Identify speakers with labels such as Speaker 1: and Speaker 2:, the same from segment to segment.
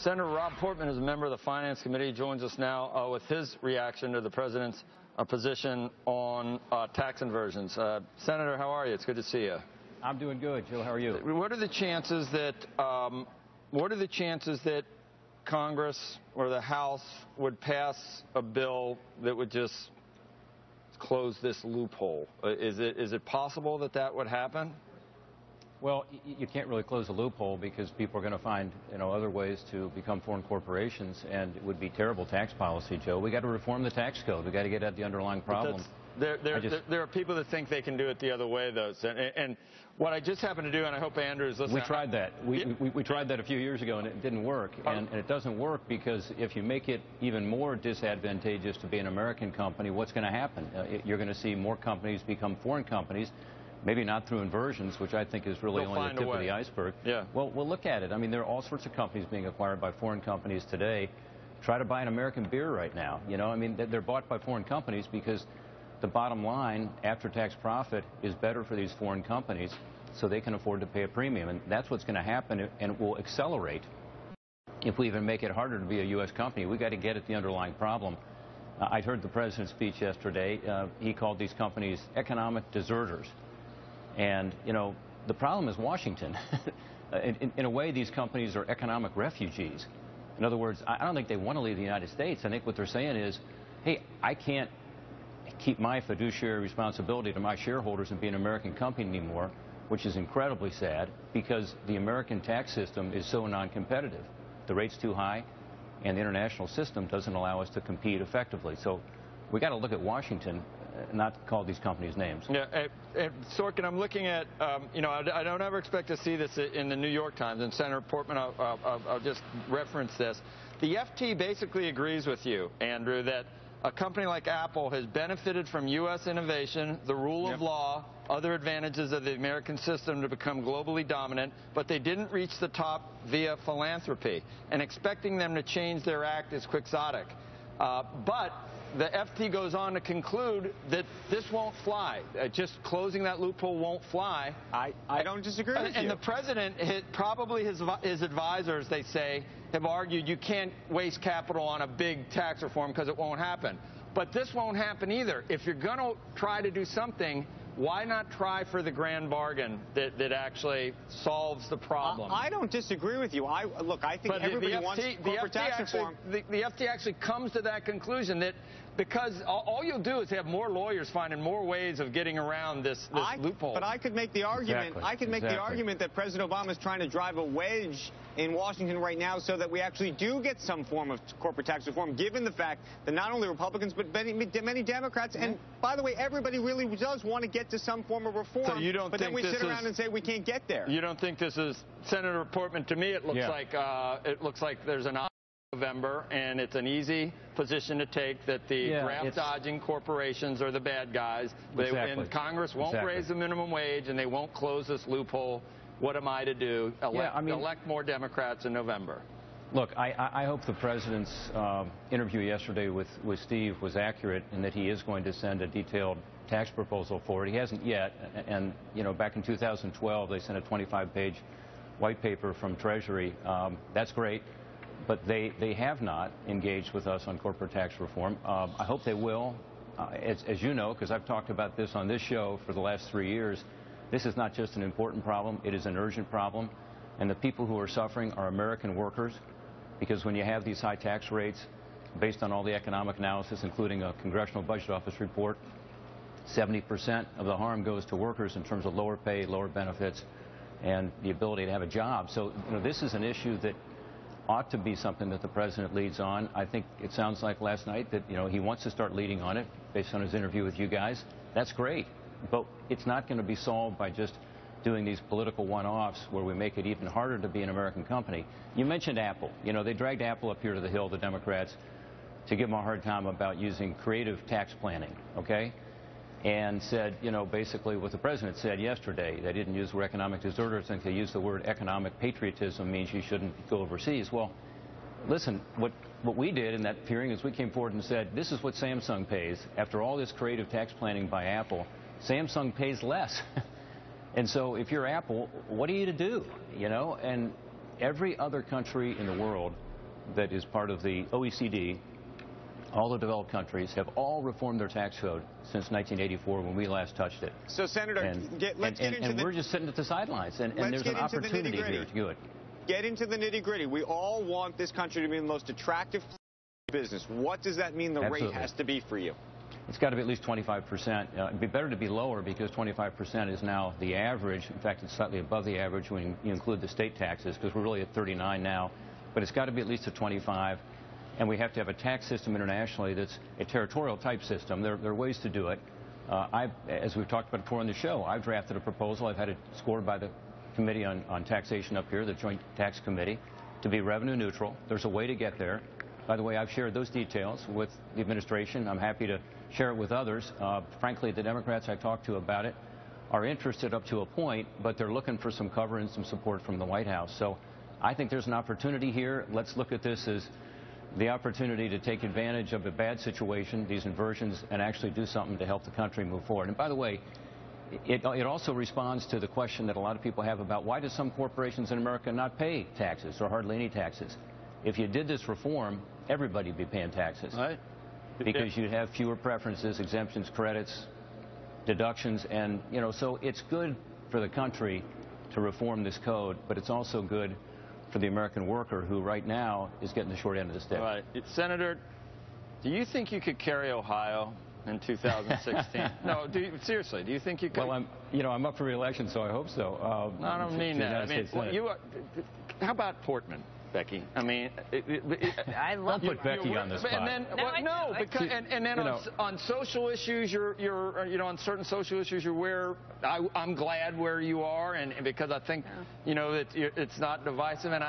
Speaker 1: Senator Rob Portman is a member of the Finance Committee. He joins us now with his reaction to the president's position on tax inversions. Senator, how are you? It's good to see you.
Speaker 2: I'm doing good, Joe. How are you?
Speaker 1: What are the chances that Congress or the House would pass a bill that would just close this loophole? Is it possible that that would happen?
Speaker 2: Well, you can't really close a loophole because people are going to find, other ways to become foreign corporations, and it would be terrible tax policy, Joe. We got to reform the tax code. We got to get at the underlying problem.
Speaker 1: There are people that think they can do it the other way, though. And what I just happened to do, and I hope Andrew is listening.
Speaker 2: We tried that. We tried that a few years ago, and it didn't work. And it doesn't work because if you make it even more disadvantageous to be an American company, what's going to happen? You're going to see more companies become foreign companies. Maybe not through inversions, which I think is really only the tip of the iceberg.
Speaker 1: Yeah.
Speaker 2: Well, we'll look at it. I mean, there are all sorts of companies being acquired by foreign companies today. Try to buy an American beer right now. I mean, they're bought by foreign companies because the bottom line, after-tax profit, is better for these foreign companies, so they can afford to pay a premium. And that's what's going to happen, and it will accelerate if we even make it harder to be a U.S. company. We've got to get at the underlying problem. I heard the president's speech yesterday. He called these companies economic deserters. And, the problem is Washington. In a way, these companies are economic refugees. In other words, I don't think they want to leave the United States. I think what they're saying is, hey, I can't keep my fiduciary responsibility to my shareholders and be an American company anymore, which is incredibly sad because the American tax system is so non-competitive. The rate's too high, and the international system doesn't allow us to compete effectively. So we got to look at Washington, not call these companies names.
Speaker 1: Yeah, Sorkin, I'm looking at, I don't ever expect to see this in the New York Times, and Senator Portman, I'll just reference this. The FT basically agrees with you, Andrew, that a company like Apple has benefited from U.S. innovation, the rule of law, other advantages of the American system to become globally dominant, but they didn't reach the top via philanthropy, and expecting them to change their act is quixotic. But the FT goes on to conclude that this won't fly. Just closing that loophole won't fly.
Speaker 3: I don't disagree with you.
Speaker 1: And the president, probably his advisors, they say, have argued you can't waste capital on a big tax reform because it won't happen. But this won't happen either. If you're going to try to do something, why not try for the grand bargain that actually solves the problem?
Speaker 3: I don't disagree with you. Look, I think everybody wants corporate tax reform.
Speaker 1: The FT actually comes to that conclusion that because all you'll do is have more lawyers finding more ways of getting around this loophole.
Speaker 3: But I could make the argument.
Speaker 2: Exactly.
Speaker 3: I could make the argument that President Obama is trying to drive a wedge in Washington right now so that we actually do get some form of corporate tax reform, given the fact that not only Republicans but many Democrats, and by the way, everybody really does want to get to some form of reform.
Speaker 1: So you don't
Speaker 3: but
Speaker 1: think
Speaker 3: then we sit around and say we can't get there.
Speaker 1: You don't think this is Senator Portman? To me, it looks like there's an November, and it's an easy position to take that the graft-dodging corporations are the bad guys. And Congress won't raise the minimum wage, and they won't close this loophole. What am I to do? Elect more Democrats in November.
Speaker 2: Look, I hope the president's interview yesterday with Steve was accurate and that he is going to send a detailed tax proposal forward. He hasn't yet, and back in 2012 they sent a 25-page white paper from Treasury. That's great. But they have not engaged with us on corporate tax reform. I hope they will. As you know, because I've talked about this on this show for the last 3 years, this is not just an important problem, it is an urgent problem. And the people who are suffering are American workers, because when you have these high tax rates, based on all the economic analysis, including a Congressional Budget Office report, 70% of the harm goes to workers in terms of lower pay, lower benefits, and the ability to have a job. So this is an issue that ought to be something that the president leads on. I think it sounds like last night that he wants to start leading on it based on his interview with you guys. That's great, but it's not going to be solved by just doing these political one-offs where we make it even harder to be an American company. You mentioned Apple. They dragged Apple up here to the Hill, the Democrats, to give them a hard time about using creative tax planning, okay? And said, basically what the president said yesterday. They didn't use the word economic deserters. I think they used the word economic patriotism means you shouldn't go overseas. Well, listen, what we did in that hearing is we came forward and said, this is what Samsung pays. After all this creative tax planning by Apple, Samsung pays less. And so if you're Apple, what are you to do? And every other country in the world that is part of the OECD. All the developed countries have all reformed their tax code since 1984 when we last touched it.
Speaker 3: So, Senator,
Speaker 2: and we're just sitting at the sidelines, and there's an opportunity here to do it.
Speaker 3: Get into the nitty-gritty. We all want this country to be the most attractive business. What does that mean the rate has to be for you?
Speaker 2: It's got to be at least 25%. It'd be better to be lower because 25% is now the average. In fact, it's slightly above the average when you include the state taxes, because we're really at 39 now. But it's got to be at least a 25. And we have to have a tax system internationally that's a territorial type system. There are ways to do it. As we've talked about before on the show, I've drafted a proposal. I've had it scored by the Committee on Taxation up here, the Joint Tax Committee, to be revenue neutral. There's a way to get there. By the way, I've shared those details with the administration. I'm happy to share it with others. Frankly, the Democrats I talked to about it are interested up to a point, but they're looking for some cover and some support from the White House. So I think there's an opportunity here. Let's look at this as the opportunity to take advantage of a bad situation, these inversions, and actually do something to help the country move forward. And by the way, it also responds to the question that a lot of people have about why do some corporations in America not pay taxes or hardly any taxes? If you did this reform, everybody would be paying taxes.
Speaker 1: Right.
Speaker 2: Because you'd have fewer preferences, exemptions, credits, deductions, and, you know, so it's good for the country to reform this code, but it's also good for the American worker who right now is getting the short end of the stick.
Speaker 1: Right. Senator, do you think you could carry Ohio in 2016? No, seriously, do you think you could?
Speaker 2: Well, I'm up for re-election, so I hope so.
Speaker 1: No, I don't mean that. I mean, how about Portman, Becky? I mean,
Speaker 4: I love
Speaker 2: Don't put Becky on the spot.
Speaker 1: And then, on social issues, you're on certain social issues, you're where I'm glad where you are, and because I think that it's not divisive, and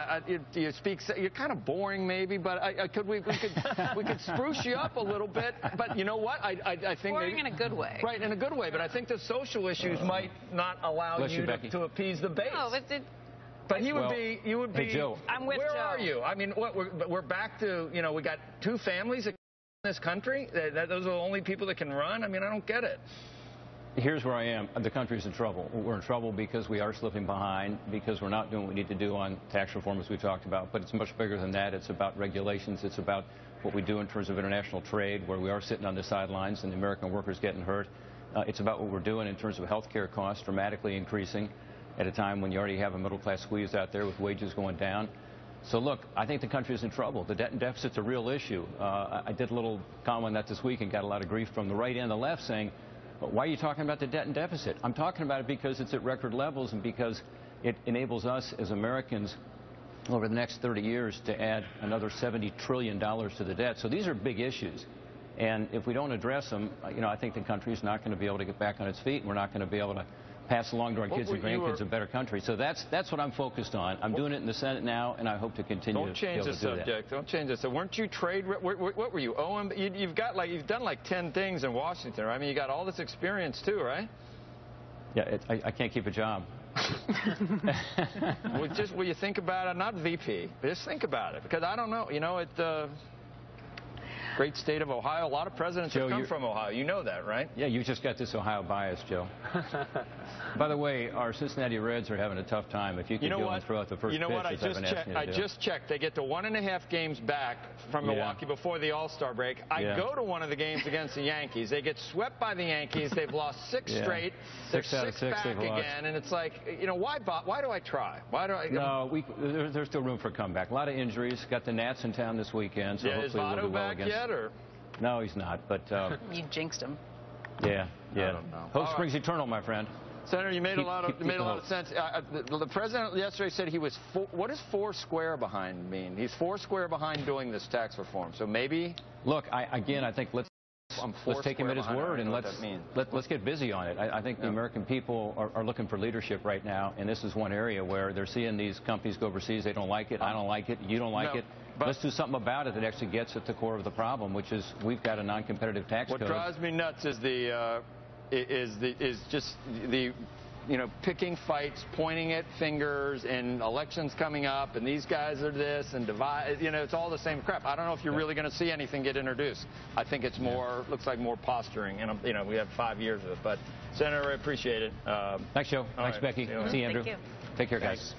Speaker 1: you speak. You're kind of boring, maybe, but we could spruce you up a little bit. But you know what? I think
Speaker 4: boring in a good way.
Speaker 1: Right, in a good way. But I think the social issues might not allow you to appease the base. No, but you would be.
Speaker 2: Hey, Joe.
Speaker 4: I'm with
Speaker 1: Where
Speaker 4: Joe.
Speaker 1: are you? I mean, we're back to, we got two families in this country. Those are the only people that can run. I mean, I don't get it.
Speaker 2: Here's where I am. The country's in trouble. We're in trouble because we are slipping behind, because we're not doing what we need to do on tax reform, as we talked about. But it's much bigger than that. It's about regulations. It's about what we do in terms of international trade, where we are sitting on the sidelines and the American workers getting hurt. It's about what we're doing in terms of health care costs dramatically increasing at a time when you already have a middle-class squeeze out there with wages going down. So, look, I think the country is in trouble. The debt and deficit's a real issue. I did a little comment on that this week and got a lot of grief from the right and the left saying, why are you talking about the debt and deficit? I'm talking about it because it's at record levels and because it enables us as Americans over the next 30 years to add another $70 trillion to the debt. So these are big issues. And if we don't address them, I think the country is not going to be able to get back on its feet, and we're not going to be able to pass along to our kids and grandkids a better country. So that's what I'm focused on. I'm doing it in the Senate now, and I hope to continue.
Speaker 1: Don't change the subject. Don't change it. So weren't you trade? What were you? You've done like 10 things in Washington. Right? I mean, you got all this experience too, right?
Speaker 2: Yeah, I can't keep a job.
Speaker 1: Will you think about it? Not VP. Just think about it, because I don't know. Great state of Ohio. A lot of presidents have come from Ohio. You know that, right?
Speaker 2: Yeah, you just got this Ohio bias, Joe. By the way, our Cincinnati Reds are having a tough time. If you could go and throw out the first pitch,
Speaker 1: I just checked. They get to 1.5 games back from Milwaukee before the All-Star break. I go to one of the games against the Yankees. They get swept by the Yankees. They've lost 6 straight. They're 6 back again, and it's like, why do I try? Why do I?
Speaker 2: No, there's still room for a comeback. A lot of injuries. Got the Nats in town this weekend, so hopefully we'll do well against.
Speaker 1: Or?
Speaker 2: No, he's not. But
Speaker 4: you jinxed him.
Speaker 2: Yeah.
Speaker 1: I don't know.
Speaker 2: Hope springs eternal, my friend.
Speaker 1: Senator, you made a lot of sense. The president yesterday said he was. What does 4 square behind mean? He's 4 square behind doing this tax reform. So maybe.
Speaker 2: Look, I think let's take him at his word and let's get busy on it. I think the American people are looking for leadership right now, and this is one area where they're seeing these companies go overseas. They don't like it. I don't like it. You don't like it. But let's do something about it that actually gets at the core of the problem, which is we've got a non-competitive tax code.
Speaker 1: What drives me nuts is just the picking fights, pointing at fingers, and elections coming up, and these guys are this, and divide. It's all the same crap. I don't know if you're really going to see anything get introduced. I think it's looks like more posturing, and we have 5 years of it. But Senator, I appreciate it.
Speaker 2: Thanks, Joe. Thanks, Becky. See you, Andrew.
Speaker 4: Thank you.
Speaker 2: Take care, guys.